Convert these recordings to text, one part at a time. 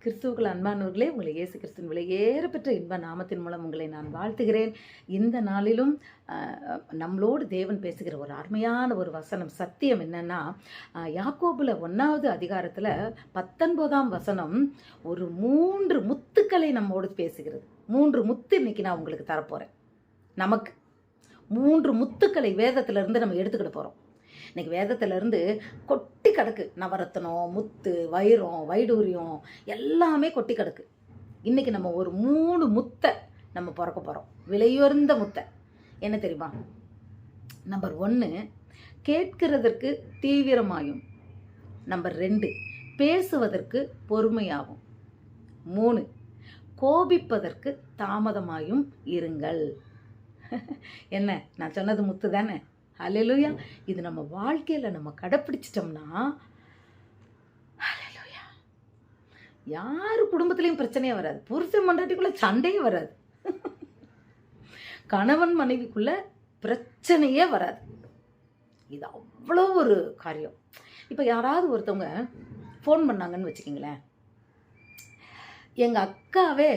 கிறிஸ்துவுக்குள் அன்பானவர்களே, உங்களை இயேசு கிறிஸ்துவின் விலையேறப்பெற்ற இன்ப நாமத்தின் மூலம் உங்களை நான் வாழ்த்துகிறேன். இந்த நாளிலும் நம்மளோடு தேவன் பேசுகிற ஒரு அருமையான ஒரு வசனம், சத்தியம் என்னன்னா, யாக்கோபுல 1வது அதிகாரத்தில் 19ஆம் வசனம் ஒரு 3 முத்துக்களை நம்மோடு பேசுகிறது. 3 முத்து இன்னைக்கு நான் உங்களுக்கு தரப்போகிறேன். நமக்கு 3 முத்துக்களை வேதத்திலிருந்து நம்ம எடுத்துக்கிட்டு போகிறோம். இன்னைக்கு வேதத்திலிருந்து கொட்டி கிடக்கு. நவரத்தனம், முத்து, வைரம், வைடூரியம் எல்லாமே கொட்டி கிடக்கு. இன்னைக்கு நம்ம ஒரு 3 முத்தை நம்ம பிறக்க போகிறோம். விலையுயர்ந்த முத்தை. என்ன தெரியுமா? நம்பர் 1, கேட்கிறதற்கு தீவிரமாயும். நம்பர் 2, பேசுவதற்கு பொறுமையாகும். 3, கோபிப்பதற்கு தாமதமாயும் இருங்கள். என்ன, நான் சொன்னது முத்து தானே? ஹல்லேலூயா. இது நம்ம வாழ்க்கையில் நம்ம கடைப்பிடிச்சிட்டோம்னா, ஹல்லேலூயா, யார் குடும்பத்துலேயும் பிரச்சனையே வராது. புருஷன் மண்டாட்டிக்குள்ளே சண்டையே வராது. கணவன் மனைவிக்குள்ள பிரச்சனையே வராது. இது அவ்வளோ ஒரு காரியம். இப்போ யாராவது ஒருத்தவங்க ஃபோன் பண்ணாங்கன்னு வச்சுக்கிங்களேன். எங்கள் அக்காவே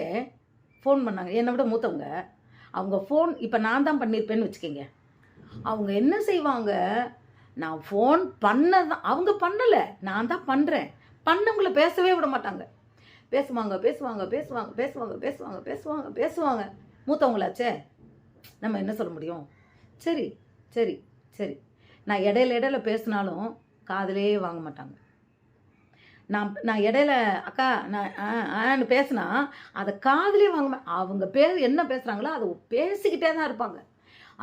ஃபோன் பண்ணாங்க, என்னை விட மூத்தவங்க. அவங்க ஃபோன் இப்போ நான் தான் பண்ணியிருப்பேன்னு வச்சுக்கிங்க. அவங்க என்ன செய்வாங்க, நான் ஃபோன் பண்ணதான், அவங்க பண்ணலை, நான் தான் பண்ணுறேன். பண்ணவங்கள பேசவே விட மாட்டாங்க. பேசுவாங்க பேசுவாங்க பேசுவாங்க பேசுவாங்க பேசுவாங்க பேசுவாங்க பேசுவாங்க. மூத்தவங்களாச்சே, நம்ம என்ன சொல்ல முடியும்? சரி சரி சரி. நான் இடையில பேசினாலும் காதிலே வாங்க மாட்டாங்க. நான் இடையில அக்கா நான் பேசினா அதை காதிலே வாங்க. அவங்க என்ன பேசுகிறாங்களோ அதை பேசிக்கிட்டே தான் இருப்பாங்க.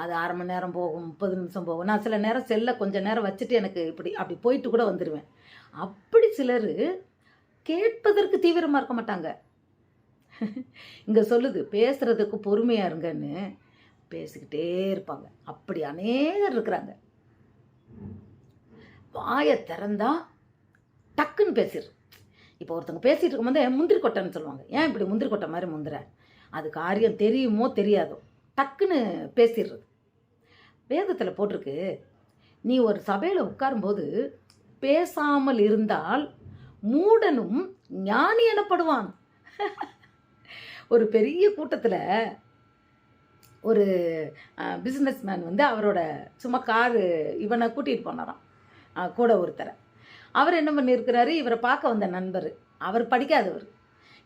அது 1/2 மணி நேரம் போகும், 30 நிமிஷம் போகும். நான் சில நேரம் செல்லை கொஞ்சம் நேரம் வச்சுட்டு எனக்கு அப்படி போயிட்டு கூட வந்துடுவேன். அப்படி சிலர் கேட்பதற்கு தீவிரமாக இருக்க மாட்டாங்க. இங்கே சொல்லுது, பேசுகிறதுக்கு பொறுமையாக இருங்கன்னு. பேசிக்கிட்டே இருப்பாங்க. அப்படி அநேகர் இருக்கிறாங்க. வாயை திறந்தா டக்குன்னு பேசிடு. இப்போ ஒருத்தவங்க பேசிகிட்டு இருக்கும்போதே முந்திரி கொட்டைன்னு சொல்லுவாங்க. ஏன் இப்படி முந்திரி கொட்டை மாதிரி முந்திர? அது காரியம் தெரியுமோ தெரியாதோ டக்குன்னு பேசிடுறது. வேதத்தில் போட்டிருக்கு, நீ ஒரு சபையில் உட்காரும்போது பேசாமல் இருந்தால் மூடனும் ஞானி எனப்படுவான். ஒரு பெரிய கூட்டத்தில் ஒரு பிஸ்னஸ் மேன் அவரோட சும்மா காரு இவனை கூட்டிகிட்டு போனாராம், கூட ஒருத்தரை. அவர் என்ன பண்ணியிருக்கிறாரு, இவரை பார்க்க வந்த நண்பர், அவர் படிக்காதவர்.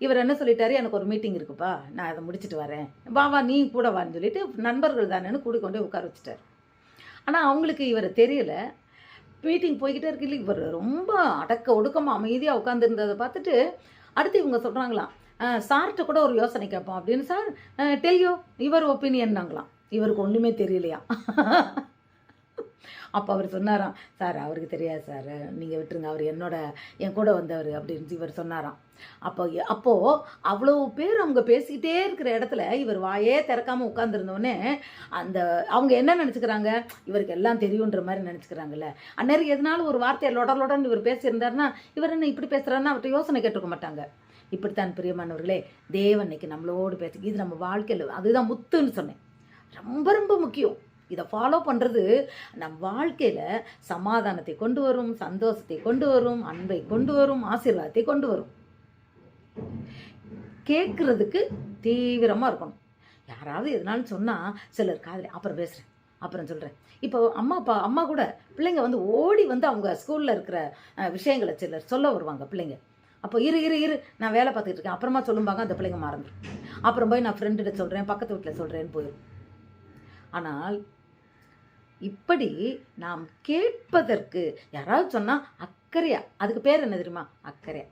இவர் என்ன சொல்லிட்டாரு, எனக்கு ஒரு மீட்டிங் இருக்குப்பா, நான் அதை முடிச்சுட்டு வரேன், வா நீ கூட வான்னு சொல்லிட்டு நண்பர்கள் தானேன்னு கூடி கொண்டே உட்கார வச்சுட்டார். ஆனால் அவங்களுக்கு இவரை தெரியல. மீட்டிங் போய்கிட்டே இருக்கு. இல்லை, இவர் ரொம்ப அடக்க ஒடுக்கமாக அமைதியாக உட்காந்துருந்ததை பார்த்துட்டு அடுத்து இவங்க சொல்கிறாங்களாம், சார்கிட்ட கூட ஒரு யோசனை கேட்போம் அப்படின்னு. சார் டெல்யூ யுவர் ஒப்பீனியன்னாங்களாம். இவருக்கு ஒன்றுமே தெரியலையா. அப்போ அவர் சொன்னாராம், சார் அவருக்கு தெரியாது சார், நீங்கள் விட்டுருங்க, அவர் என் கூட வந்தவர் அப்படின்னு இவர் சொன்னாராம். அப்போது அவ்வளோ பேர் அவங்க பேசிக்கிட்டே இருக்கிற இடத்துல இவர் வாயே திறக்காமல் உட்காந்துருந்தோடனே அவங்க என்ன நினச்சிக்கிறாங்க, இவருக்கு எல்லாம் தெரியுன்ற மாதிரி நினச்சிக்கிறாங்கல்ல. அந்நேரம் எதனாலும் ஒரு வார்த்தையை லொடன்னு இவர் பேசியிருந்தாருன்னா, இவர் என்ன இப்படி பேசுகிறாருன்னா அவர்கிட்ட யோசனை கேட்டுக்க மாட்டாங்க. இப்படித்தான் பிரியமானவர்களே, தேவன் இன்னைக்கு நம்மளோடு பேச, இது நம்ம வாழ்க்கையில் அதுதான் முத்துன்னு சொன்னேன், ரொம்ப ரொம்ப முக்கியம். இதை ஃபாலோ பண்ணுறது நம் வாழ்க்கையில் சமாதானத்தை கொண்டு வரும், சந்தோஷத்தை கொண்டு வரும், அன்பை கொண்டு வரும், ஆசீர்வாதத்தை கொண்டு வரும். கேட்குறதுக்கு தீவிரமாக இருக்கணும். யாராவது எதனாலும் சொன்னால் சிலர் காதில் அப்புறம் பேசுகிறேன் அப்புறம் சொல்கிறேன். இப்போ அம்மா கூட பிள்ளைங்க ஓடி அவங்க ஸ்கூலில் இருக்கிற விஷயங்களை சிலர் சொல்ல வருவாங்க பிள்ளைங்க. அப்போ இரு நான் வேலை பார்த்துக்கிட்டு இருக்கேன் அப்புறமா சொல்லும்பாங்க. அந்த பிள்ளைங்க மறந்துடும். அப்புறம் போய் நான் ஃப்ரெண்டுகிட்ட சொல்கிறேன், பக்கத்து வீட்டில் சொல்கிறேன்னு போயிடும். ஆனால் இப்படி நாம் கேட்பதற்கு யாராவது சொன்னால் அக்கறையா, அதுக்கு பேர் என்ன தெரியுமா? அக்கறையா.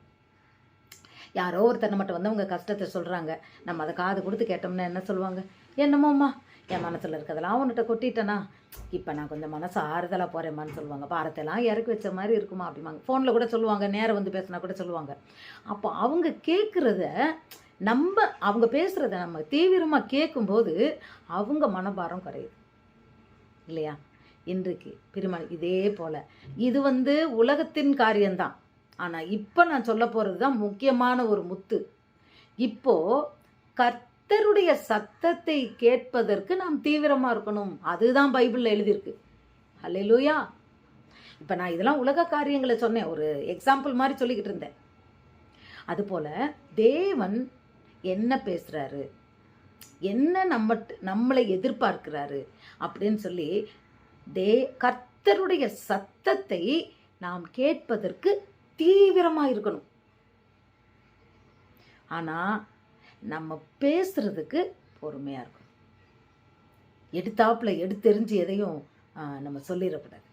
யாரோ ஒருத்தர் மட்டும் அவங்க கஷ்டத்தை சொல்கிறாங்க, நம்ம அதை காது கொடுத்து கேட்டோம்னா என்ன சொல்லுவாங்க? என்னமோம்மா, என் மனசில் இருக்கிறதெல்லாம் அவன்கிட்ட கொட்டிட்டேனா, இப்போ நான் கொஞ்சம் மனசு ஆறுதலாக போகிறேம்மான்னு சொல்லுவாங்க. பாரத்தெல்லாம் இறக்கி வச்ச மாதிரி இருக்குமா அப்படிம்பாங்க. ஃபோனில் கூட சொல்லுவாங்க, நேரம் பேசினா கூட சொல்லுவாங்க. அப்போ அவங்க கேட்குறத அவங்க பேசுகிறத நம்ம தீவிரமாக கேட்கும்போது அவங்க மனபாரம் குறையுது இல்லையா? இன்றைக்கு பிரிமாணி இதே போல் இது உலகத்தின் காரியம்தான். ஆனால் இப்போ நான் சொல்ல போகிறது தான் முக்கியமான ஒரு முத்து. இப்போது கர்த்தருடைய சத்தத்தை கேட்பதற்கு நாம் தீவிரமாக இருக்கணும். அதுதான் பைபிளில் எழுதியிருக்கு. ஹல்லேலூயா. இப்போ நான் இதெல்லாம் உலக காரியங்களை சொன்னேன், ஒரு எக்ஸாம்பிள் மாதிரி சொல்லிக்கிட்டு இருந்தேன். அதுபோல் தேவன் என்ன பேசுகிறாரு, என்ன நம்மளை எதிர்பார்க்கிறாரு அப்படின்னு சொல்லி கர்த்தருடைய சத்தத்தை நாம் கேட்பதற்கு தீவிரமாக இருக்கணும். ஆனால் நம்ம பேசுறதுக்கு பொறுமையாக இருக்கணும். எடுத்தாப்புல எடுத்தெறிஞ்சு எதையும் நம்ம சொல்லிடக்கூடாது.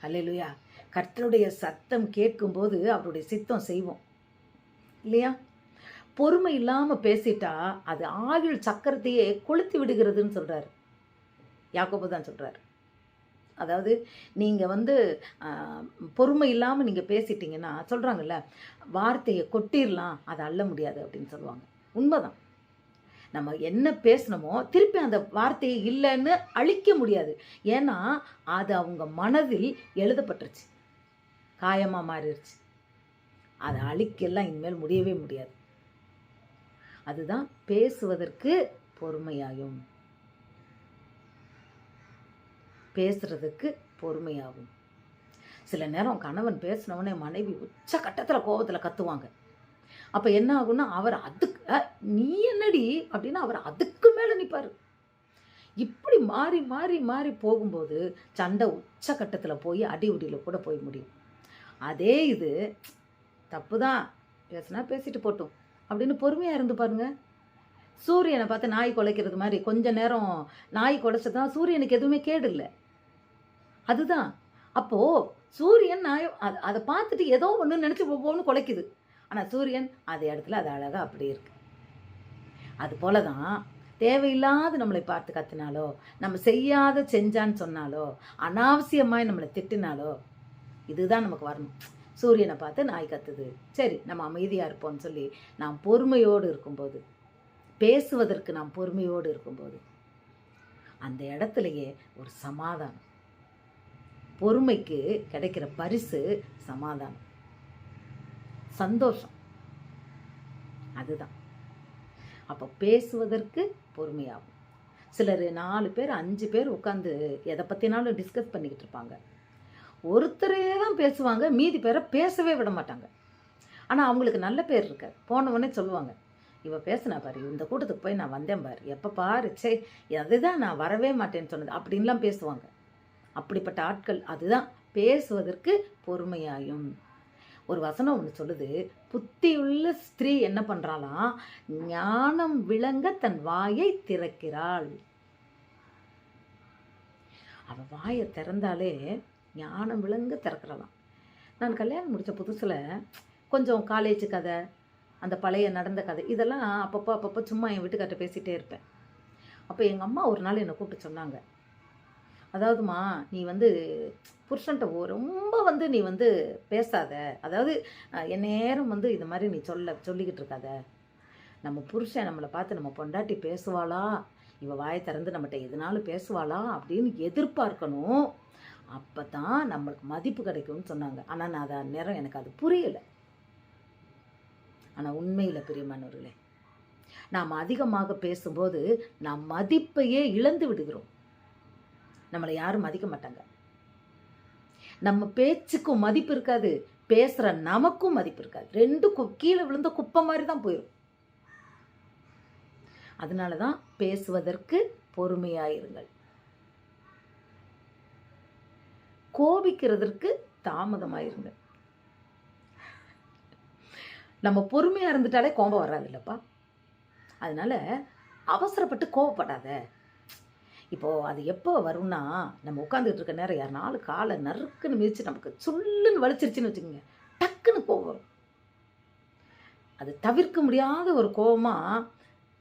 அல்லேலூயா. கர்த்தருடைய சத்தம் கேட்கும்போது அவருடைய சித்தம் செய்வோம் இல்லையா? பொறுமை இல்லாமல் பேசிட்டா அது ஆயுள் சக்கரத்தையே கொளுத்தி விடுகிறதுன்னு சொல்கிறார். யாக்கோபு தான் சொல்கிறார். அதாவது நீங்கள் பொறுமை இல்லாமல் நீங்கள் பேசிட்டீங்கன்னா சொல்கிறாங்கல்ல, வார்த்தையை கொட்டிடலாம், அதை அள்ள முடியாது அப்படின்னு சொல்லுவாங்க. உண்மைதான். நம்ம என்ன பேசணுமோ திருப்பி அந்த வார்த்தையை இல்லைன்னு அழிக்க முடியாது. ஏன்னா அது அவங்க மனதில் எழுதப்பட்டுருச்சு, காயமாக மாறிடுச்சு. அதை அழிக்கலாம் இனிமேல் முடியவே முடியாது. அதுதான் பேசுவதற்கு பொறுமையாகும், பேசுறதுக்கு பொறுமையாகும். சில நேரம் கணவன் பேசினவனே மனைவி உச்ச கட்டத்தில் கோபத்தில் கத்துவாங்க. அப்போ என்ன ஆகும்னா அவர் அதுக்கு நீ என்னடி அப்படின்னு அவர் அதுக்கு மேலே நிற்பார். இப்படி மாறி மாறி மாறி போகும்போது சண்டை உச்ச கட்டத்தில் போய் அடி உடியில் கூட போய் முடியும். அதே இது தப்பு தான், பேசுனா பேசிட்டு போட்டும் அப்படின்னு பொறுமையாக இருந்து பாருங்க. சூரியனை பார்த்து நாய் குலைக்கிறது மாதிரி கொஞ்ச நேரம் நாய் குலைச்சதான் சூரியனுக்கு எதுவுமே கேடு இல்லை. அதுதான். அப்போது சூரியன் நாய் அதை பார்த்துட்டு ஏதோ ஒன்று நினச்சி ஒவ்வொன்று குலைக்குது. ஆனால் சூரியன் அதே இடத்துல அது அழகாக அப்படி இருக்கு. அது போல தான் தேவையில்லாத நம்மளை பார்த்து கத்தினாலோ, நம்ம செய்யாத செஞ்சான்னு சொன்னாலோ, அனாவசியமாய் நம்மளை திட்டினாலோ, இதுதான் நமக்கு வரணும். சூரியனை பார்த்து நாய் கத்துது, சரி நம்ம அமைதியாக இருப்போம்னு சொல்லி நாம் பொறுமையோடு இருக்கும்போது, பேசுவதற்கு நாம் பொறுமையோடு இருக்கும்போது அந்த இடத்துலையே ஒரு சமாதானம். பொறுமைக்கு கிடைக்கிற பரிசு சமாதானம், சந்தோஷம். அதுதான். அப்போ பேசுவதற்கு பொறுமையாகும். சிலர் 4 பேர் 5 பேர் உட்காந்து எதை பற்றினாலும் டிஸ்கஸ் பண்ணிக்கிட்டு இருப்பாங்க. ஒருத்தரே தான் பேசுவாங்க, மீதி பேரை பேசவே விட மாட்டாங்க. ஆனால் அவங்களுக்கு நல்ல பேர் இருக்காது. போனவொடனே சொல்லுவாங்க, இவ பேசினா பாரு, இந்த கூட்டத்துக்கு போய் நான் வந்தேன் பாரு, எப்போ பாரு சே அதுதான் நான் வரவே மாட்டேன்னு சொன்னது அப்படின்லாம் பேசுவாங்க. அப்படிப்பட்ட ஆட்கள். அதுதான் பேசுவதற்கு பொறுமையாயும். ஒரு வசனம் ஒன்று சொல்லுது, புத்தியுள்ள ஸ்திரீ என்ன பண்ணுறாளாம், ஞானம் விளங்க தன் வாயை திறக்கிறாள். அவள் வாயை திறந்தாலே ஞானம் விளங்க திறக்கிறாளாம். நான் கல்யாணம் முடித்த புதுசில் கொஞ்சம் காலேஜ் கதை, அந்த பழைய நடந்த கதை இதெல்லாம் அப்பப்போ சும்மா என் வீட்டுக்கார்ட்ட பேசிகிட்டே இருப்பேன். அப்போ எங்கள் அம்மா ஒரு நாள் என்னை கூப்பிட்டு சொன்னாங்க, அதாவதுமா நீ புருஷன்ட்ட ரொம்ப நீ பேசாத, அதாவது என் நேரம் இது மாதிரி நீ சொல்லிக்கிட்டு இருக்காத. நம்ம புருஷன் நம்மளை பார்த்து நம்ம பொண்டாட்டி பேசுவாளா, இவள் வாயை திறந்து நம்மகிட்ட எதுனாலும் பேசுவாளா அப்படின்னு எதிர்பார்க்கணும். அப்போ தான் நம்மளுக்கு மதிப்பு கிடைக்கும்னு சொன்னாங்க. ஆனால் நான் அதை நேரம் எனக்கு அது புரியலை. ஆனால் உண்மையில் பிரியமானவர்களே, நாம் அதிகமாக பேசும்போது நாம் மதிப்பையே இழந்து விடுகிறோம். நம்மளை யாரும் மதிக்க மாட்டாங்க. நம்ம பேச்சுக்கும் மதிப்பு இருக்காது, பேசுகிற நமக்கும் மதிப்பு இருக்காது. ரெண்டும் கீழே விழுந்த குப்பை மாதிரி தான் போயிடும். அதனால தான் பேசுவதற்கு பொறுமையாயிருங்கள். கோபிக்கிறதற்கு தாமதமாயிருங்கள். நம்ம பொறுமையாக இருந்துட்டாலே கோபம் வராது இல்லைப்பா. அதனால அவசரப்பட்டு கோபப்படாத. இப்போது அது எப்போ வரும்னா, நம்ம உட்காந்துட்டு இருக்க நேரம் யாருனாலும் காலை நறுக்குன்னு மிதிச்சு நமக்கு சுள்ளுன்னு வலிச்சிருச்சுன்னு வச்சுக்கோங்க, டக்குன்னு கோபம் வரும். அது தவிர்க்க முடியாத ஒரு கோபமாக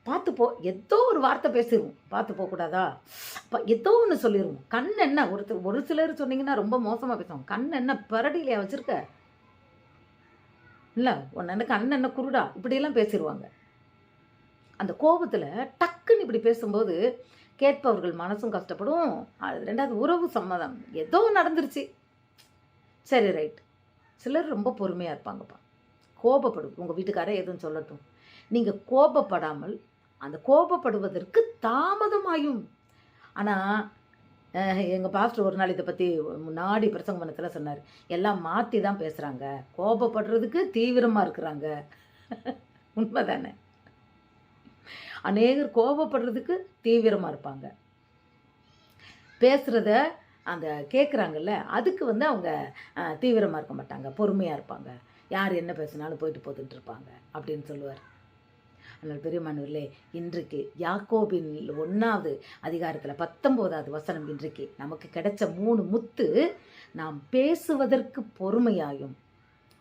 பார்த்துப்போ, ஏதோ ஒரு வார்த்தை பேசிடுவோம், பார்த்து போகக்கூடாதா, அப்போ ஏதோ ஒன்று சொல்லிடுவோம். கண் என்ன ஒரு சிலர் சொன்னீங்கன்னா ரொம்ப மோசமாக பேசுவோம். கண் என்ன பரடியிலையா வச்சுருக்க, இல்லை ஒன்று என்ன கண் என்ன குருடா, இப்படியெல்லாம் பேசிடுவாங்க. அந்த கோபத்தில் டக்குன்னு இப்படி பேசும்போது கேட்பவர்கள் மனசும் கஷ்டப்படும். அது ரெண்டாவது உறவு சம்மதம் ஏதோ நடந்துருச்சு, சரி ரைட். சிலர் ரொம்ப பொறுமையாக இருப்பாங்கப்பா. கோபப்படும், உங்கள் வீட்டுக்காரே எதுவும் சொல்லட்டும், நீங்கள் கோபப்படாமல் அந்த கோபப்படுவதற்கு தாமதமாயும். ஆனால் எங்கள் பாஸ்டர் ஒரு நாள் இதை பற்றி முன்னாடி பிரசங்க பண்ணத்தில் சொன்னார், எல்லாம் மாற்றி தான் பேசுகிறாங்க, கோபப்படுறதுக்கு தீவிரமாக இருக்கிறாங்க. உண்மை தானே? அநேகர் கோபப்படுறதுக்கு தீவிரமாக இருப்பாங்க, பேசுகிறத அந்த கேட்குறாங்கல்ல அதுக்கு வந்து அவங்க தீவிரமாக இருக்க மாட்டாங்க, பொறுமையாக இருப்பாங்க, யார் என்ன பேசினாலும் போயிட்டு போத்துட்டு இருப்பாங்க அப்படின்னு சொல்லுவார். அதனால் பெரியமானவர்களே, இன்றைக்கு யாக்கோபின் 1வது அதிகாரத்தில் 19வது வசனம் இன்றைக்கு நமக்கு கிடைச்ச 3 முத்து. நாம் பேசுவதற்கு பொறுமையாயும்,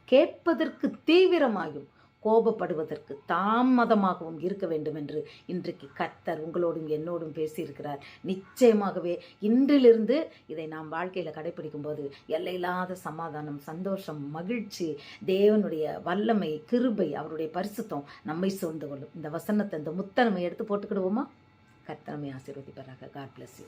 கேட்பதற்கு தீவிரமாயும், கோபப்படுவதற்கு தாமதமாகவும் இருக்க வேண்டும் என்று இன்றைக்கு கர்த்தர் உங்களோடும் என்னோடும் பேசியிருக்கிறார். நிச்சயமாகவே இன்றிலிருந்து இதை நாம் வாழ்க்கையில் கடைபிடிக்கும் போது எல்லையில்லாத சமாதானம், சந்தோஷம், மகிழ்ச்சி, தேவனுடைய வல்லமை, கிருபை, அவருடைய பரிசுத்தம் நம்மை சூழ்ந்து கொள்ளும். இந்த வசனத்தை, இந்த முத்தை நம்ம எடுத்து போட்டுக்கிடுவோமா? கர்த்தர் நம்மை ஆசீர்வதிப்பாராக. God bless you.